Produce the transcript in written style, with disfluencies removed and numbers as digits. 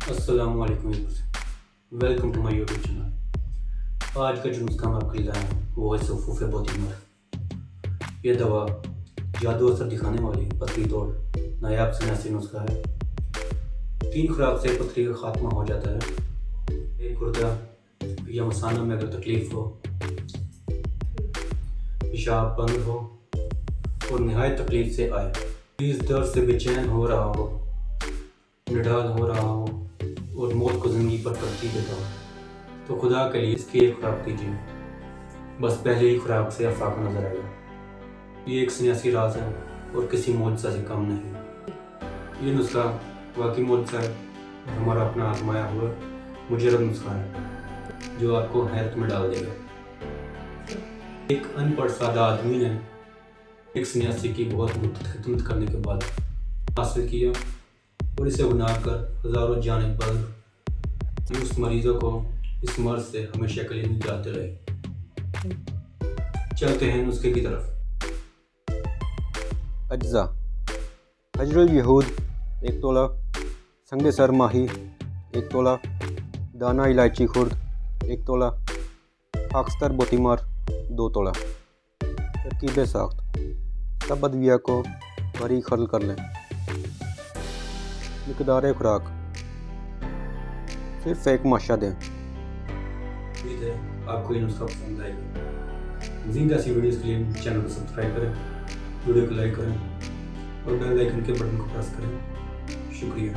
السلام علیکم، welcome to my YouTube channel. آج کا جو نسخہ میں آپ کو لایا ہوں وہ ہے صفوف بوتیمر۔ یہ دوا جادو اثر دکھانے والی پتھری توڑ نایاب سنیاسی نسخہ ہے۔ 3 خوراک سے پتھری کا خاتمہ ہو جاتا ہے۔ ایک گردہ یا مثانہ میں اگر تکلیف ہو، پیشاب بند ہو اور نہایت تکلیف سے آئے، مریض درد سے بے چین ہو رہا ہو، نڈال ہو رہا ہو اور موت کو زندگی پر ترتیب دیتا ہو، تو خدا کے لیے اس کی ایک خوراک دیجیے۔ بس پہلے ہی خوراک سے افاق نظر آئے گا۔ یہ ایک سنیاسی راز ہے اور کسی معجزہ سے کم نہیں۔ یہ نسخہ واقعی معجزہ ہے اور ہمارا اپنا آزمایا ہوا مجرب نسخہ ہے جو آپ کو حیرت میں ڈال دے گا۔ ایک ان پڑھ سادہ آدمی نے ایک سنیاسی کی بہت مدت خدمت کرنے کے بعد حاصل کیا اور اسے بنا کر ہزاروں جانیں بدل اس مریضوں کو اس مرض سے ہمیشہ کے لیے نجات دلائے۔ چلتے ہیں نسخے کی طرف۔ اجزاء: حجر الیہود 1 تولہ، سنگ سر ماہی 1 تولہ، دانہ الائچی خرد 1 تولہ، خاکستر بوتیمر 2 تولہ۔ ترکیب ساخت: سب ادویہ کو باریک حل کر لیں۔ مقدار خوراک: صرف 1 ماشا دیں۔ امید ہے آپ کو یہ نسخہ پسند آئے گا۔ مزید ایسی ویڈیوز کے لیے چینل کو سبسکرائب کریں، ویڈیو کو لائک کریں اور بیل آئیکن کے بٹن کو پریس کریں۔ شکریہ۔